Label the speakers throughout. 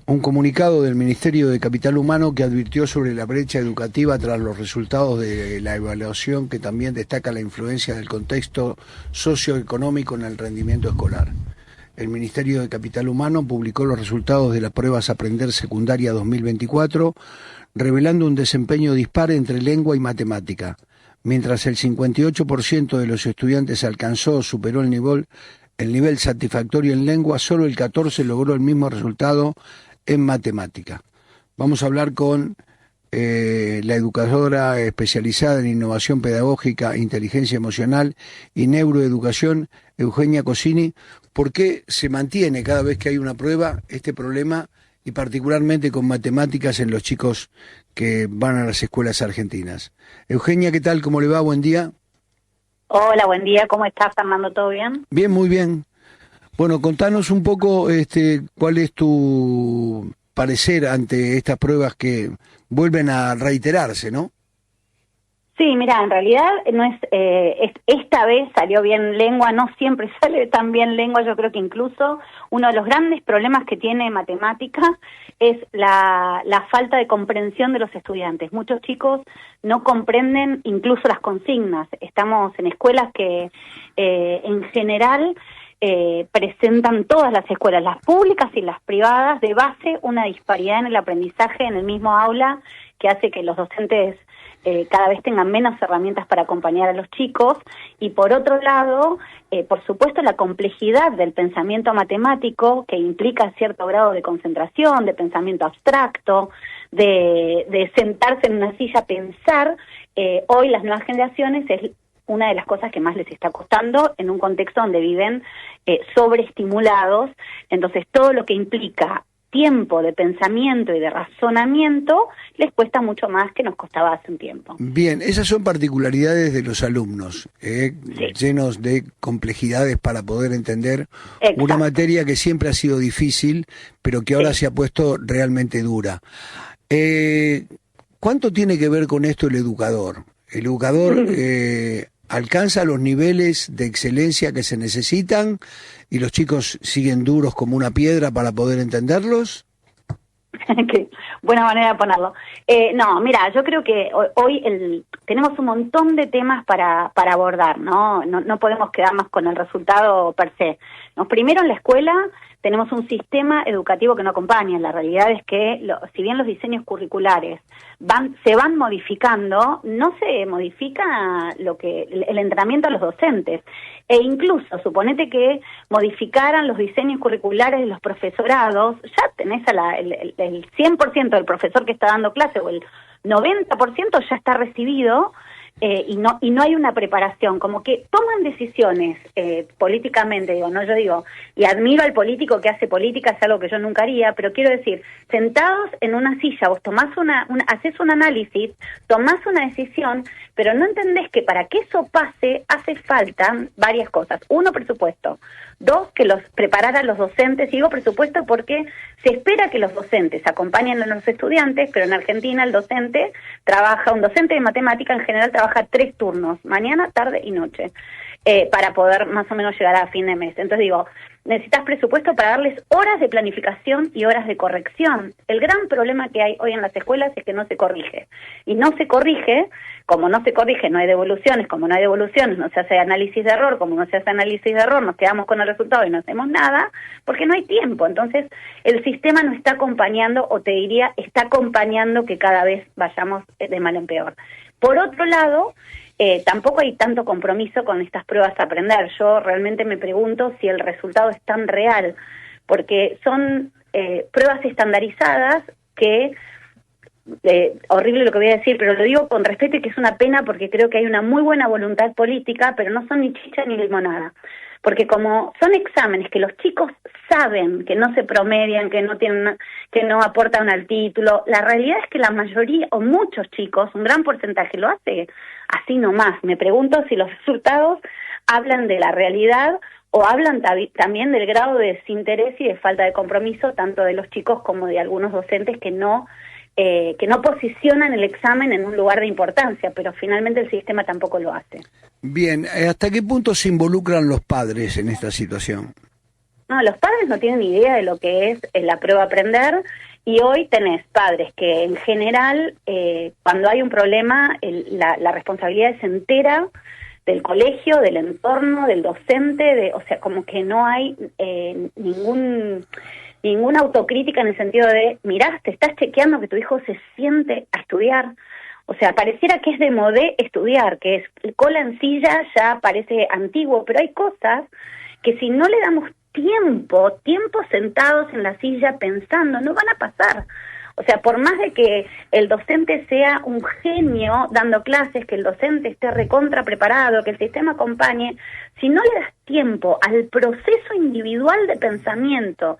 Speaker 1: un comunicado del Ministerio de Capital Humano que advirtió sobre la brecha educativa tras los resultados de la evaluación, que también destaca la influencia del contexto socioeconómico en el rendimiento escolar. El Ministerio de Capital Humano publicó los resultados de las pruebas Aprender Secundaria 2024, revelando un desempeño dispar entre lengua y matemática. Mientras el 58% de los estudiantes alcanzó o superó el nivel satisfactorio en lengua, solo el 14% logró el mismo resultado en matemática. Vamos a hablar con la educadora especializada en innovación pedagógica, inteligencia emocional y neuroeducación, Eugenia Cosini. ¿Por qué se mantiene cada vez que hay una prueba este problema, y particularmente con matemáticas en los chicos que van a las escuelas argentinas? Eugenia, ¿qué tal? ¿Cómo le va? Buen día.
Speaker 2: Hola, buen día. ¿Cómo estás, Fernando? ¿Todo bien?
Speaker 1: Bien, muy bien. Bueno, contanos un poco cuál es tu parecer ante estas pruebas que vuelven a reiterarse, ¿no?
Speaker 2: Sí, mira, en realidad no esta vez salió bien lengua, no siempre sale tan bien lengua. Yo creo que incluso uno de los grandes problemas que tiene matemática es la falta de comprensión de los estudiantes. Muchos chicos no comprenden incluso las consignas. Estamos en escuelas que en general presentan, todas las escuelas, las públicas y las privadas, de base una disparidad en el aprendizaje en el mismo aula, que hace que los docentes cada vez tengan menos herramientas para acompañar a los chicos. Y por otro lado, por supuesto, la complejidad del pensamiento matemático, que implica cierto grado de concentración, de pensamiento abstracto, de sentarse en una silla a pensar. Hoy las nuevas generaciones es una de las cosas que más les está costando en un contexto donde viven sobreestimulados. Entonces, todo lo que implica tiempo de pensamiento y de razonamiento les cuesta mucho más que nos costaba hace un tiempo.
Speaker 1: Bien, esas son particularidades de los alumnos,
Speaker 2: sí,
Speaker 1: llenos de complejidades para poder entender
Speaker 2: exacto,
Speaker 1: una materia que siempre ha sido difícil, pero que ahora
Speaker 2: sí,
Speaker 1: se ha puesto realmente dura. ¿Cuánto tiene que ver con esto el educador? ¿El educador alcanza los niveles de excelencia que se necesitan y los chicos siguen duros como una piedra para poder entenderlos?
Speaker 2: Qué buena manera de ponerlo. No, mira, yo creo que hoy tenemos un montón de temas para abordar, ¿no? No podemos quedarnos con el resultado per se. No, primero, en la escuela tenemos un sistema educativo que no acompaña. La realidad es que, si bien los diseños curriculares se van modificando, no se modifica el entrenamiento a los docentes. E incluso, suponete que modificaran los diseños curriculares de los profesorados, ya tenés el 100% del profesor que está dando clase, o el 90% ya está recibido, y no hay una preparación, como que toman decisiones políticamente, y admiro al político que hace política, es algo que yo nunca haría, pero quiero decir, sentados en una silla, vos tomás haces un análisis, tomás una decisión, pero no entendés que para que eso pase hace falta varias cosas. Uno, presupuesto. Dos, que preparar a los docentes. Y digo presupuesto porque se espera que los docentes acompañen a los estudiantes, pero en Argentina un docente de matemática en general trabaja 3 turnos, mañana, tarde y noche, para poder más o menos llegar a fin de mes. Entonces necesitas presupuesto para darles horas de planificación y horas de corrección. El gran problema que hay hoy en las escuelas es que no se corrige. Y no se corrige, como no se corrige, no hay devoluciones, como no hay devoluciones, no se hace análisis de error, como no se hace análisis de error, nos quedamos con el resultado y no hacemos nada, porque no hay tiempo. Entonces, el sistema no está acompañando, o te diría, está acompañando que cada vez vayamos de mal en peor. Por otro lado, tampoco hay tanto compromiso con estas pruebas a aprender. Yo realmente me pregunto si el resultado es tan real, porque son pruebas estandarizadas que, horrible lo que voy a decir, pero lo digo con respeto y que es una pena, porque creo que hay una muy buena voluntad política, pero no son ni chicha ni limonada. Porque como son exámenes que los chicos saben que no se promedian, que no aportan al título, la realidad es que la mayoría, o muchos chicos, un gran porcentaje lo hace así nomás. Me pregunto si los resultados hablan de la realidad o hablan también del grado de desinterés y de falta de compromiso, tanto de los chicos como de algunos docentes que no posicionan el examen en un lugar de importancia, pero finalmente el sistema tampoco lo hace.
Speaker 1: Bien, ¿hasta qué punto se involucran los padres en esta situación?
Speaker 2: No, los padres no tienen idea de lo que es la prueba aprender, y hoy tenés padres que en general, cuando hay un problema, la responsabilidad es entera del colegio, del entorno, del docente, o sea, como que no hay ninguna autocrítica en el sentido de, mirá, te estás chequeando que tu hijo se siente a estudiar. O sea, pareciera que es de modé estudiar, que es cola en silla, ya parece antiguo, pero hay cosas que si no le damos tiempo sentados en la silla pensando, no van a pasar. O sea, por más de que el docente sea un genio dando clases, que el docente esté recontra preparado, que el sistema acompañe, si no le das tiempo al proceso individual de pensamiento,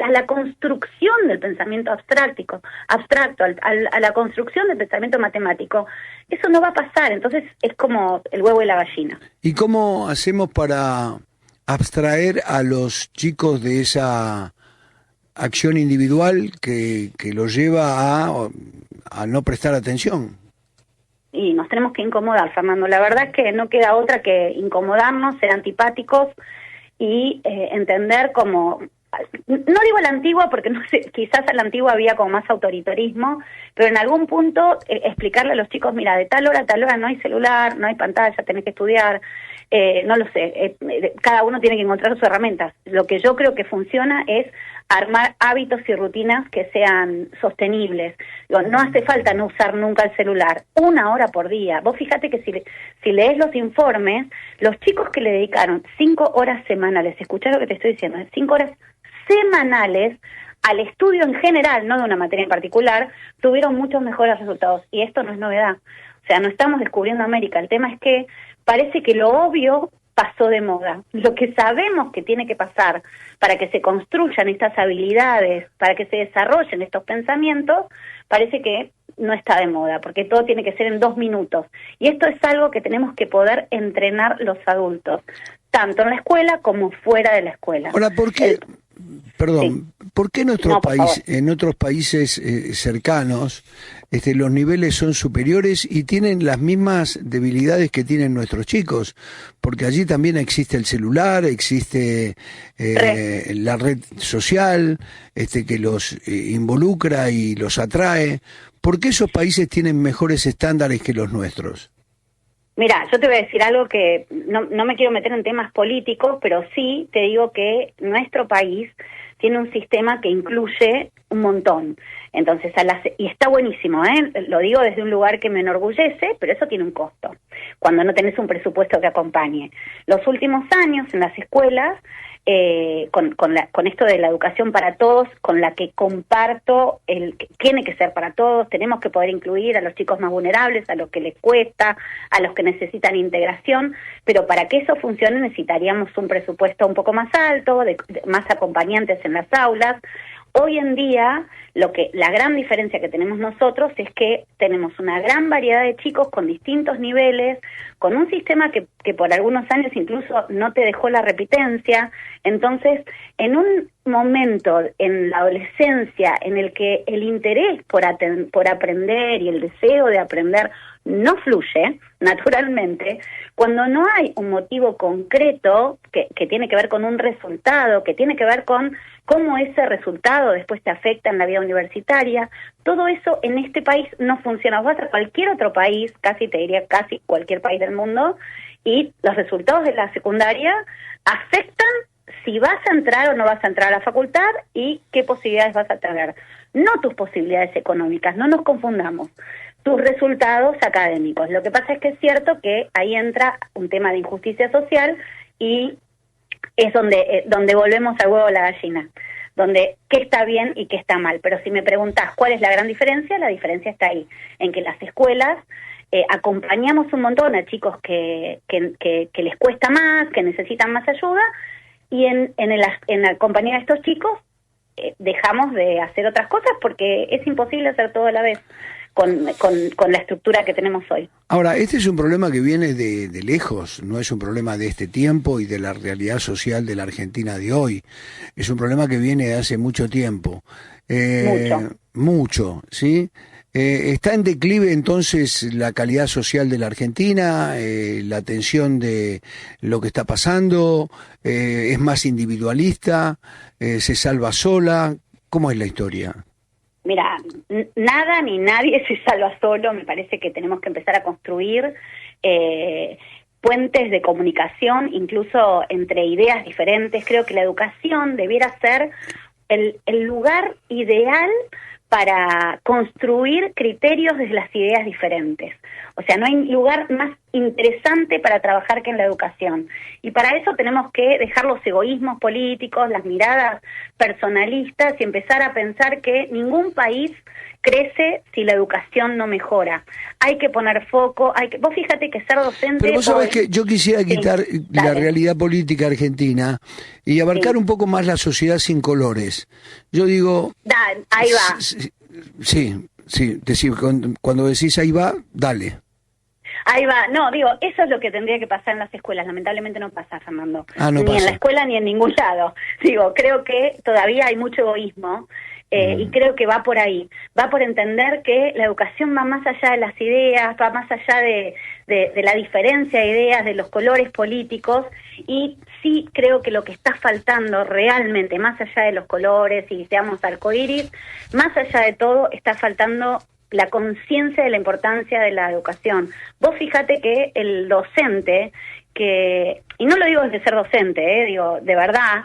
Speaker 2: a la construcción del pensamiento abstracto, a la construcción del pensamiento matemático, eso no va a pasar. Entonces es como el huevo y la gallina.
Speaker 1: ¿Y cómo hacemos para abstraer a los chicos de esa acción individual que los lleva a no prestar atención?
Speaker 2: Y nos tenemos que incomodar, Fernando. La verdad es que no queda otra que incomodarnos, ser antipáticos y entender como, no digo a la antigua porque no sé, quizás a la antigua había como más autoritarismo, pero en algún punto explicarle a los chicos, mira, de tal hora a tal hora no hay celular, no hay pantalla, tenés que estudiar, no lo sé, cada uno tiene que encontrar sus herramientas. Lo que yo creo que funciona es armar hábitos y rutinas que sean sostenibles. No hace falta no usar nunca el celular, 1 hora por día. Vos fíjate que si lees los informes, los chicos que le dedicaron 5 horas semanales, escuchá lo que te estoy diciendo, 5 horas semanales al estudio en general, no de una materia en particular, tuvieron muchos mejores resultados. Y esto no es novedad. O sea, no estamos descubriendo América. El tema es que parece que lo obvio pasó de moda. Lo que sabemos que tiene que pasar para que se construyan estas habilidades, para que se desarrollen estos pensamientos, parece que no está de moda, porque todo tiene que ser en 2 minutos. Y esto es algo que tenemos que poder entrenar los adultos, tanto en la escuela como fuera de la escuela.
Speaker 1: Ahora, ¿por qué? Perdón, sí. ¿Por qué en otros países cercanos los niveles son superiores y tienen las mismas debilidades que tienen nuestros chicos? Porque allí también existe el celular, existe la red social que los involucra y los atrae. ¿Por qué esos países tienen mejores estándares que los nuestros?
Speaker 2: Mira, yo te voy a decir algo que no me quiero meter en temas políticos, pero sí te digo que nuestro país tiene un sistema que incluye un montón. Entonces, y está buenísimo, lo digo desde un lugar que me enorgullece, pero eso tiene un costo, cuando no tenés un presupuesto que acompañe. Los últimos años en las escuelas, con esto de la educación para todos, con la que comparto, que tiene que ser para todos, tenemos que poder incluir a los chicos más vulnerables, a los que les cuesta, a los que necesitan integración, pero para que eso funcione necesitaríamos un presupuesto un poco más alto, más acompañantes en las aulas. Hoy en día, la gran diferencia que tenemos nosotros es que tenemos una gran variedad de chicos con distintos niveles, con un sistema que por algunos años incluso no te dejó la repitencia. Entonces, en un momento en la adolescencia en el que el interés por aprender y el deseo de aprender no fluye naturalmente, cuando no hay un motivo concreto que tiene que ver con un resultado, que tiene que ver con cómo ese resultado después te afecta en la vida universitaria, todo eso en este país no funciona. Vas a cualquier otro país, casi te diría casi cualquier país del mundo, y los resultados de la secundaria afectan si vas a entrar o no vas a entrar a la facultad y qué posibilidades vas a tener. No tus posibilidades económicas, no nos confundamos. Tus resultados académicos. Lo que pasa es que es cierto que ahí entra un tema de injusticia social y es donde volvemos al huevo a la gallina, donde qué está bien y qué está mal. Pero si me preguntás cuál es la gran diferencia, la diferencia está ahí, en que las escuelas acompañamos un montón a chicos que les cuesta más, que necesitan más ayuda, y en acompañar a estos chicos dejamos de hacer otras cosas porque es imposible hacer todo a la vez con la estructura que tenemos hoy.
Speaker 1: Ahora, este es un problema que viene de lejos, no es un problema de este tiempo y de la realidad social de la Argentina de hoy. Es un problema que viene de hace mucho tiempo. Mucho, ¿sí? ¿Está en declive entonces la calidad social de la Argentina, la atención de lo que está pasando? ¿Es más individualista? ¿Se salva sola? ¿Cómo es la historia?
Speaker 2: Mira, nada ni nadie se salva solo. Me parece que tenemos que empezar a construir puentes de comunicación, incluso entre ideas diferentes. Creo que la educación debiera ser el lugar ideal para construir criterios desde las ideas diferentes. O sea, no hay lugar más interesante para trabajar que en la educación. Y para eso tenemos que dejar los egoísmos políticos, las miradas personalistas y empezar a pensar que ningún país crece si la educación no mejora. Hay que poner foco, vos fíjate que ser docente...
Speaker 1: Pero vos sabés que yo quisiera quitar la realidad política argentina y abarcar un poco más la sociedad sin colores. Yo digo...
Speaker 2: ahí va.
Speaker 1: Sí, cuando decís ahí va, dale.
Speaker 2: Ahí va, no, digo, eso es lo que tendría que pasar en las escuelas, lamentablemente no pasa, Fernando.
Speaker 1: No
Speaker 2: ni
Speaker 1: pasa.
Speaker 2: En la escuela ni en ningún lado. Digo, creo que todavía hay mucho egoísmo. Y creo que va por ahí, va por entender que la educación va más allá de las ideas, va más allá de la diferencia de ideas, de los colores políticos, y sí creo que lo que está faltando realmente, más allá de los colores y seamos arcoíris, más allá de todo, está faltando la conciencia de la importancia de la educación. Vos fíjate que el docente, y no lo digo desde ser docente, digo, de verdad,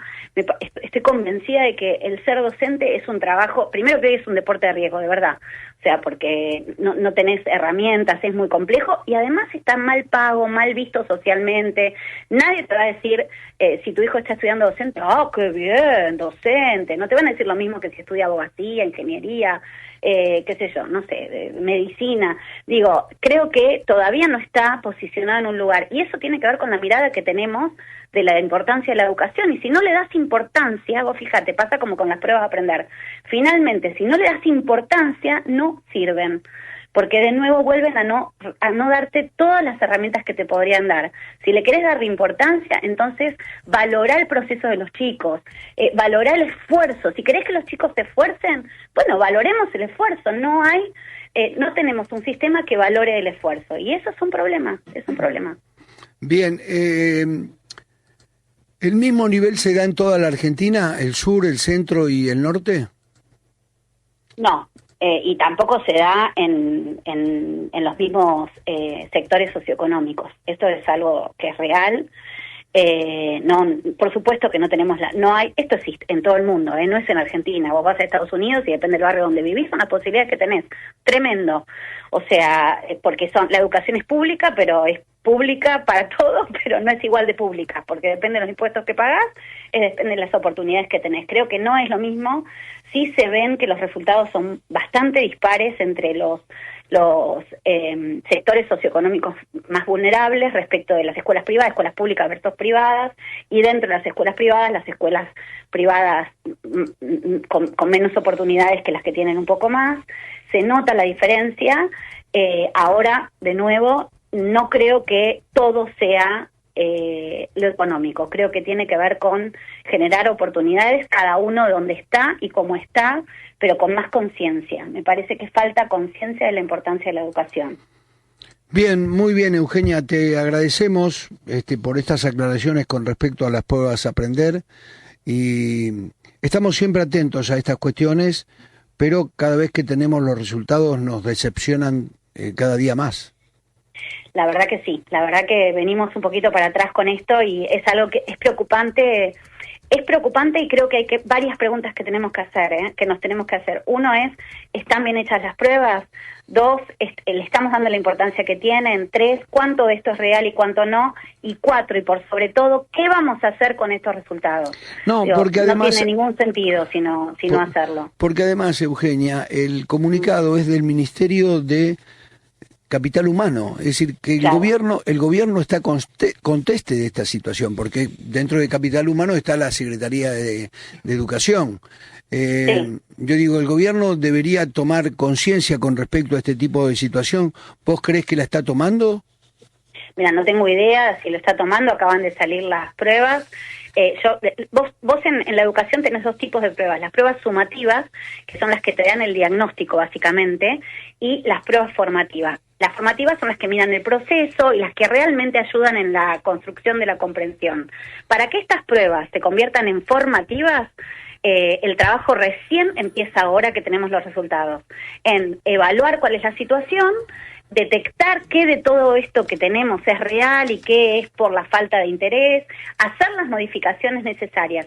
Speaker 2: estoy convencida de que el ser docente es un trabajo, primero que hoy es un deporte de riesgo, de verdad, o sea, porque no tenés herramientas, es muy complejo, y además está mal pago, mal visto socialmente. Nadie te va a decir, si tu hijo está estudiando docente, ¡oh, qué bien, docente! No te van a decir lo mismo que si estudia abogacía, ingeniería, qué sé yo, no sé, de medicina. Digo, creo que todavía no está posicionado en un lugar, y eso tiene que ver con la mirada que tenemos de la importancia de la educación. Y si no le das importancia, vos fíjate, pasa como con las pruebas de aprender, finalmente si no le das importancia no sirven, porque de nuevo vuelven a no darte todas las herramientas que te podrían dar. Si le querés dar importancia, entonces valorá el proceso de los chicos, valorá el esfuerzo. Si querés que los chicos se esfuercen, bueno, valoremos el esfuerzo. No tenemos un sistema que valore el esfuerzo, y eso es un problema, Bien,
Speaker 1: ¿el mismo nivel se da en toda la Argentina, el sur, el centro y el norte?
Speaker 2: No, y tampoco se da en los mismos sectores socioeconómicos. Esto es algo que es real. No, por supuesto que no tenemos esto existe en todo el mundo, no es en Argentina. Vos vas a Estados Unidos y depende del barrio donde vivís, son las posibilidades que tenés. Tremendo. O sea, porque la educación es pública, pero es pública para todos, pero no es igual de pública, porque depende de los impuestos que pagás, depende de las oportunidades que tenés. Creo que no es lo mismo. Sí se ven que los resultados son bastante dispares entre los sectores socioeconómicos más vulnerables respecto de las escuelas privadas, escuelas públicas versus privadas, y dentro de las escuelas privadas con menos oportunidades que las que tienen un poco más. Se nota la diferencia. Ahora, de nuevo, no creo que todo sea lo económico. Creo que tiene que ver con generar oportunidades, cada uno donde está y cómo está, pero con más conciencia. Me parece que falta conciencia de la importancia de la educación.
Speaker 1: Bien, muy bien, Eugenia, te agradecemos por estas aclaraciones con respecto a las pruebas a aprender, y estamos siempre atentos a estas cuestiones, pero cada vez que tenemos los resultados nos decepcionan cada día más.
Speaker 2: La verdad que sí, la verdad que venimos un poquito para atrás con esto, y es algo que es preocupante. Es preocupante, y creo que hay varias preguntas que tenemos que hacer, que nos tenemos que hacer. Uno es, ¿están bien hechas las pruebas? Dos, ¿le estamos dando la importancia que tienen? Tres, ¿cuánto de esto es real y cuánto no? Y cuatro, y por sobre todo, ¿qué vamos a hacer con estos resultados?
Speaker 1: Porque además
Speaker 2: no tiene ningún sentido si no hacerlo.
Speaker 1: Porque además, Eugenia, el comunicado es del Ministerio de Capital Humano, es decir, que el gobierno está conteste de esta situación, porque dentro de Capital Humano está la Secretaría de Educación. Yo digo, el gobierno debería tomar conciencia con respecto a este tipo de situación. ¿Vos creés que la está tomando?
Speaker 2: Mira, no tengo idea si lo está tomando, acaban de salir las pruebas. Vos en la educación tenés dos tipos de pruebas, las pruebas sumativas, que son las que te dan el diagnóstico básicamente, y las pruebas formativas. Las formativas son las que miran el proceso y las que realmente ayudan en la construcción de la comprensión. Para que estas pruebas se conviertan en formativas, el trabajo recién empieza ahora que tenemos los resultados, en evaluar cuál es la situación, detectar qué de todo esto que tenemos es real y qué es por la falta de interés, hacer las modificaciones necesarias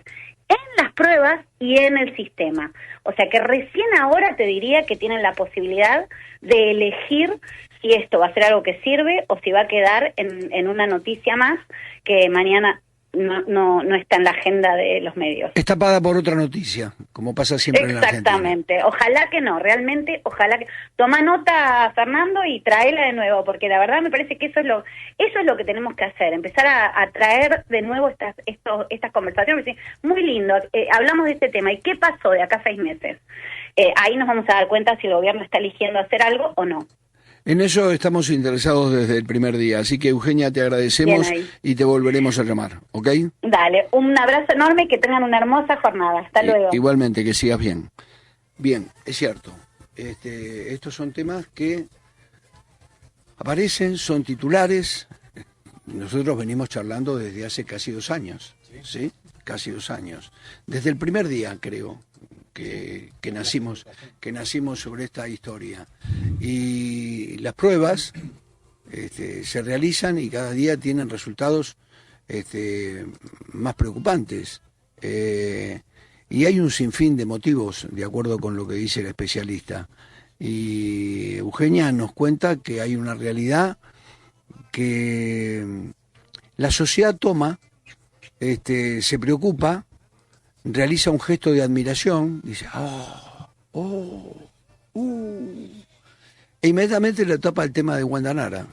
Speaker 2: en las pruebas y en el sistema. O sea que recién ahora te diría que tienen la posibilidad de elegir si esto va a ser algo que sirve o si va a quedar en una noticia más que mañana no está en la agenda de los medios.
Speaker 1: Es tapada por otra noticia, como pasa siempre en la Argentina.
Speaker 2: Exactamente, ojalá que no, realmente, ojalá que... Toma nota, Fernando, y tráela de nuevo, porque la verdad me parece que eso es lo que tenemos que hacer, empezar a traer de nuevo estas conversaciones. Muy lindo, hablamos de este tema, ¿y qué pasó de acá a 6 meses? Ahí nos vamos a dar cuenta si el gobierno está eligiendo hacer algo o no.
Speaker 1: En eso estamos interesados desde el primer día, así que Eugenia, te agradecemos y te volveremos a llamar, ¿ok?
Speaker 2: Dale, un abrazo enorme y que tengan una hermosa jornada. Hasta luego.
Speaker 1: Igualmente, que sigas bien. Bien, es cierto, estos son temas que aparecen, son titulares. Nosotros venimos charlando desde hace casi 2 años, ¿sí? Casi 2 años. Desde el primer día, creo. Que nacimos sobre esta historia, y las pruebas se realizan y cada día tienen resultados más preocupantes, y hay un sinfín de motivos de acuerdo con lo que dice el especialista, y Eugenia nos cuenta que hay una realidad que la sociedad toma, se preocupa, realiza un gesto de admiración, dice, e inmediatamente le tapa el tema de Guandanara.